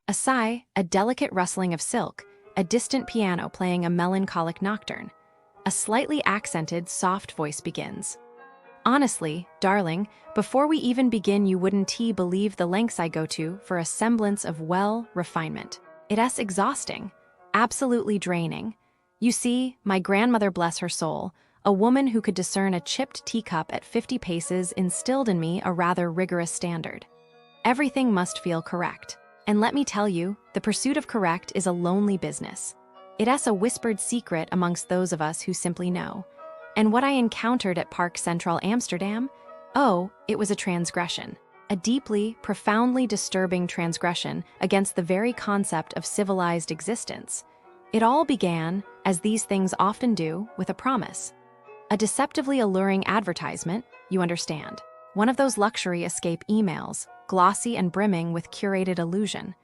A sigh, a delicate rustling of silk, a distant piano playing a melancholic nocturne. A slightly accented, soft voice begins. Honestly, darling, before we even begin, you wouldn't believe the lengths I go to for a semblance of, well, refinement. It's exhausting, absolutely draining. You see, my grandmother, bless her soul, a woman who could discern a chipped teacup at 50 paces, instilled in me a rather rigorous standard. Everything must feel correct. And let me tell you, the pursuit of correct is a lonely business. It's a whispered secret amongst those of us who simply know. And what I encountered at Park Centraal Amsterdam? Oh, it was a transgression. A deeply, profoundly disturbing transgression against the very concept of civilized existence. It all began, as these things often do, with a promise. A deceptively alluring advertisement, you understand. One of those luxury escape emails, glossy and brimming with curated illusion.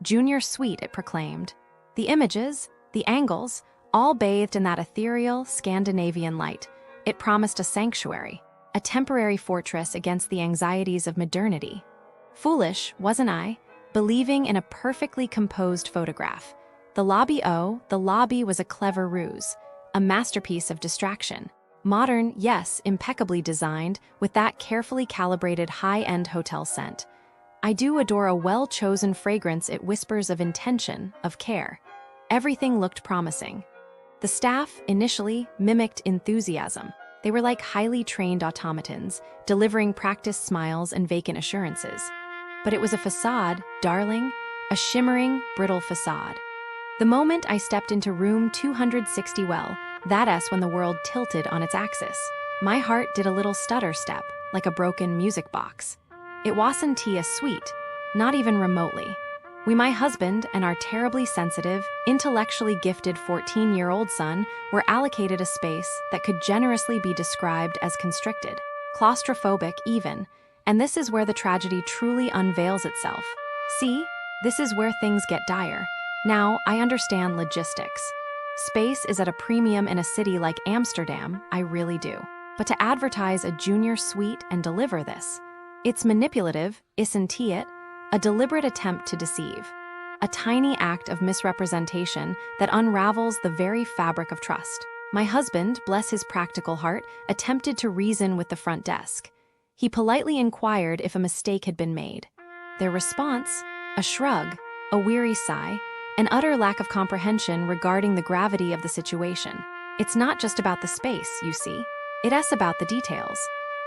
Junior sweet, it proclaimed. The images, the angles, all bathed in that ethereal Scandinavian light. It promised a sanctuary, a temporary fortress against the anxieties of modernity. Foolish, wasn't I, believing in a perfectly composed photograph. The lobby was a clever ruse, a masterpiece of distraction. Modern, yes, impeccably designed, with that carefully calibrated high-end hotel scent. I do adore a well-chosen fragrance. It whispers of intention, of care. Everything looked promising. The staff, initially, mimicked enthusiasm. They were like highly trained automatons, delivering practiced smiles and vacant assurances. But it was a facade, darling, a shimmering, brittle facade. The moment I stepped into room 260, well, that's when the world tilted on its axis. My heart did a little stutter step, like a broken music box. It wasn't a sweet, not even remotely. My husband and our terribly sensitive, intellectually gifted 14-year-old son were allocated a space that could generously be described as constricted, claustrophobic even, and this is where the tragedy truly unveils itself. See, this is where things get dire. Now, I understand logistics. Space is at a premium in a city like Amsterdam, I really do. But to advertise a junior suite and deliver this, it's manipulative, isn't it? A deliberate attempt to deceive. A tiny act of misrepresentation that unravels the very fabric of trust. My husband, bless his practical heart, attempted to reason with the front desk. He politely inquired if a mistake had been made. Their response? A shrug, a weary sigh, an utter lack of comprehension regarding the gravity of the situation. It's not just about the space, you see. It's about the details.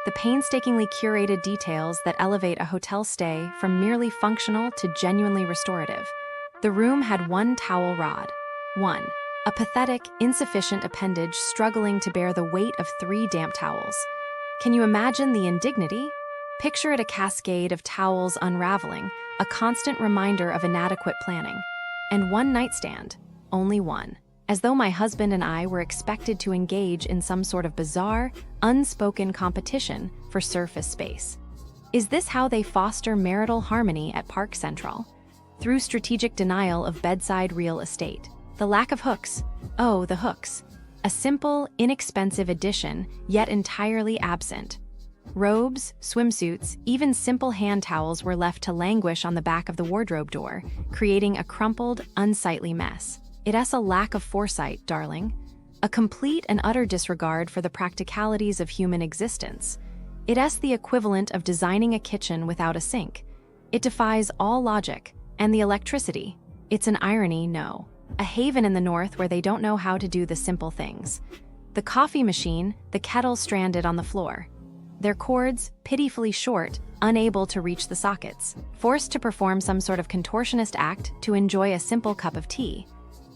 The painstakingly curated details that elevate a hotel stay from merely functional to genuinely restorative. The room had one towel rod. One. A pathetic, insufficient appendage struggling to bear the weight of 3 damp towels. Can you imagine the indignity? Picture it, a cascade of towels unraveling, a constant reminder of inadequate planning. And one nightstand. Only one. As though my husband and I were expected to engage in some sort of bizarre, unspoken competition for surface space. Is this how they foster marital harmony at Park Centraal? Through strategic denial of bedside real estate. The lack of hooks. Oh, the hooks. A simple, inexpensive addition, yet entirely absent. Robes, swimsuits, even simple hand towels were left to languish on the back of the wardrobe door, creating a crumpled, unsightly mess. It's a lack of foresight, darling. A complete and utter disregard for the practicalities of human existence. It's the equivalent of designing a kitchen without a sink. It defies all logic. And the electricity. It's an irony, no. A haven in the north where they don't know how to do the simple things. The coffee machine, the kettle stranded on the floor. Their cords, pitifully short, unable to reach the sockets. Forced to perform some sort of contortionist act to enjoy a simple cup of tea.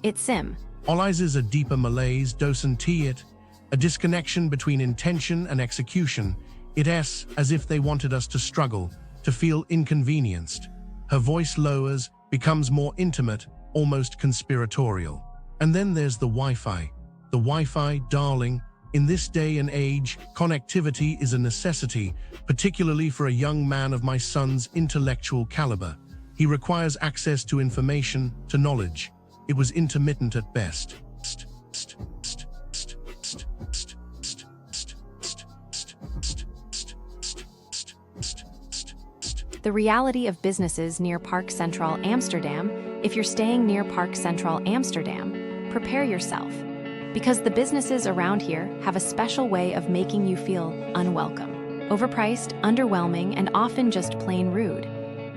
It's sim. All eyes is a deeper malaise, doesn't it? A disconnection between intention and execution. It's as if they wanted us to struggle, to feel inconvenienced. Her voice lowers, becomes more intimate, almost conspiratorial. And then there's the Wi-Fi. The Wi-Fi, darling. In this day and age, connectivity is a necessity, particularly for a young man of my son's intellectual caliber. He requires access to information, to knowledge. It was intermittent at best. The reality of businesses near Park Centraal Amsterdam. If you're staying near Park Centraal Amsterdam, prepare yourself. Because the businesses around here have a special way of making you feel unwelcome. Overpriced, underwhelming, and often just plain rude.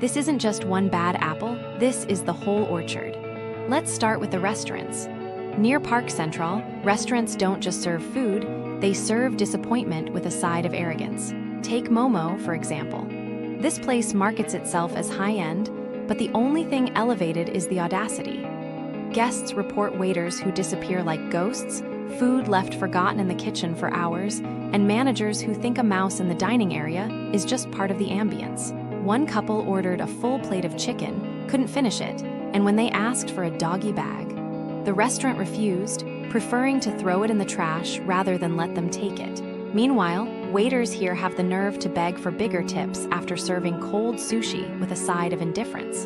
This isn't just one bad apple, this is the whole orchard. Let's start with the restaurants. Near Park Centraal, restaurants don't just serve food, they serve disappointment with a side of arrogance. Take MOMO, for example. This place markets itself as high-end, but the only thing elevated is the audacity. Guests report waiters who disappear like ghosts, food left forgotten in the kitchen for hours, and managers who think a mouse in the dining area is just part of the ambience. One couple ordered a full plate of chicken, couldn't finish it, and when they asked for a doggy bag, the restaurant refused, preferring to throw it in the trash rather than let them take it. Meanwhile, waiters here have the nerve to beg for bigger tips after serving cold sushi with a side of indifference.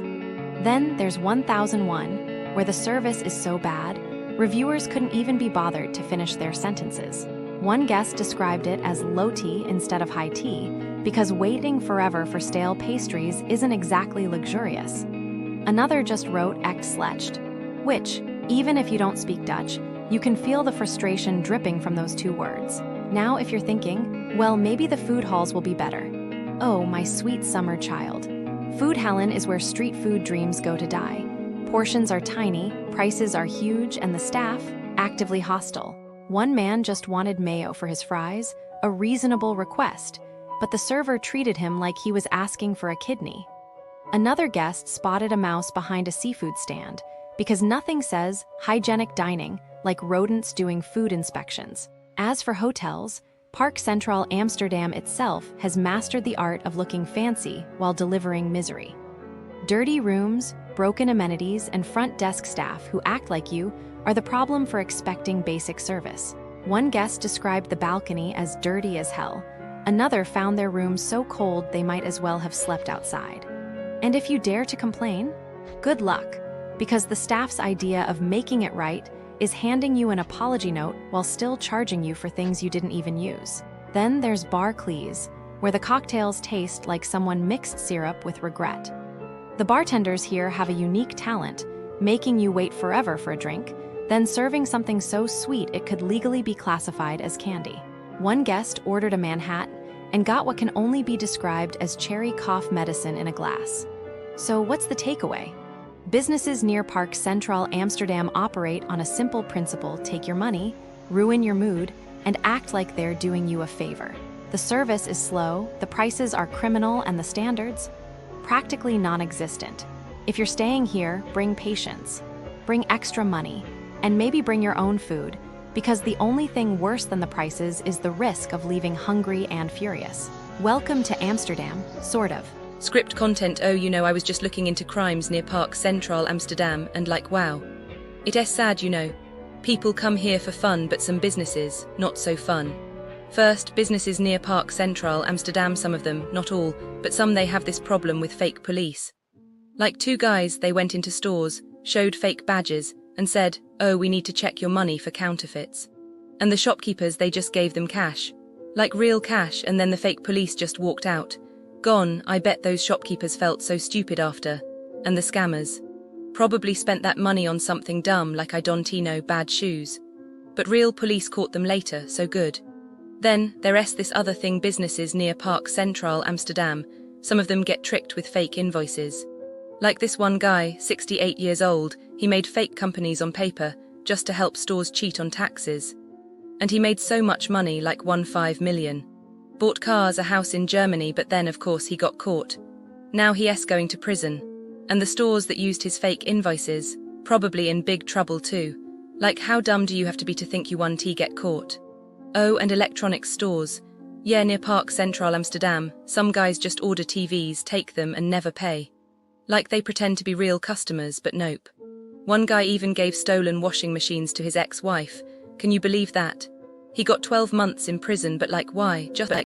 Then there's 1001, where the service is so bad, reviewers couldn't even be bothered to finish their sentences. One guest described it as low tea instead of high tea, because waiting forever for stale pastries isn't exactly luxurious. Another just wrote echt slecht, which, even if you don't speak Dutch, you can feel the frustration dripping from those two words. Now if you're thinking, well, maybe the food halls will be better. Oh, my sweet summer child. Foodhallen is where street food dreams go to die. Portions are tiny, prices are huge, and the staff, actively hostile. One man just wanted mayo for his fries, a reasonable request, but the server treated him like he was asking for a kidney. Another guest spotted a mouse behind a seafood stand, because nothing says hygienic dining like rodents doing food inspections. As for hotels, Park Centraal Amsterdam itself has mastered the art of looking fancy while delivering misery. Dirty rooms, broken amenities, and front desk staff who act like you are the problem for expecting basic service. One guest described the balcony as dirty as hell. Another found their room so cold they might as well have slept outside. And if you dare to complain, good luck, because the staff's idea of making it right is handing you an apology note while still charging you for things you didn't even use. Then there's Bar Claes, where the cocktails taste like someone mixed syrup with regret. The bartenders here have a unique talent, making you wait forever for a drink, then serving something so sweet it could legally be classified as candy. One guest ordered a Manhattan and got what can only be described as cherry cough medicine in a glass. So what's the takeaway? Businesses near Park Centraal Amsterdam operate on a simple principle: take your money, ruin your mood, and act like they're doing you a favor. The service is slow, the prices are criminal, and the standards? Practically non-existent. If you're staying here, bring patience, bring extra money, and maybe bring your own food, because the only thing worse than the prices is the risk of leaving hungry and furious. Welcome to Amsterdam, sort of. Script content. Oh, I was just looking into crimes near Park Centraal Amsterdam and like, wow. It is sad, People come here for fun, but some businesses, not so fun. First, businesses near Park Centraal Amsterdam, some of them, not all, but some, they have this problem with fake police. Like two guys, they went into stores, showed fake badges, and said, oh, we need to check your money for counterfeits. And the shopkeepers, they just gave them cash. Like real cash, and then the fake police just walked out. Gone. I bet those shopkeepers felt so stupid after. And the scammers probably spent that money on something dumb like I don't know, bad shoes. But real police caught them later, so good. Then, there's this other thing, businesses near Park Centraal Amsterdam, some of them get tricked with fake invoices. Like this one guy, 68 years old, he made fake companies on paper, just to help stores cheat on taxes. And he made so much money, like 15 million. Bought cars, a house in Germany, but then of course he got caught. Now he's going to prison. And the stores that used his fake invoices, probably in big trouble too. Like, how dumb do you have to be to think you won't get caught? Oh, and electronics stores. Yeah, near Park Centraal Amsterdam, some guys just order TVs, take them and never pay. Like they pretend to be real customers, but nope. One guy even gave stolen washing machines to his ex-wife. Can you believe that? He got 12 months in prison, but like, why? Just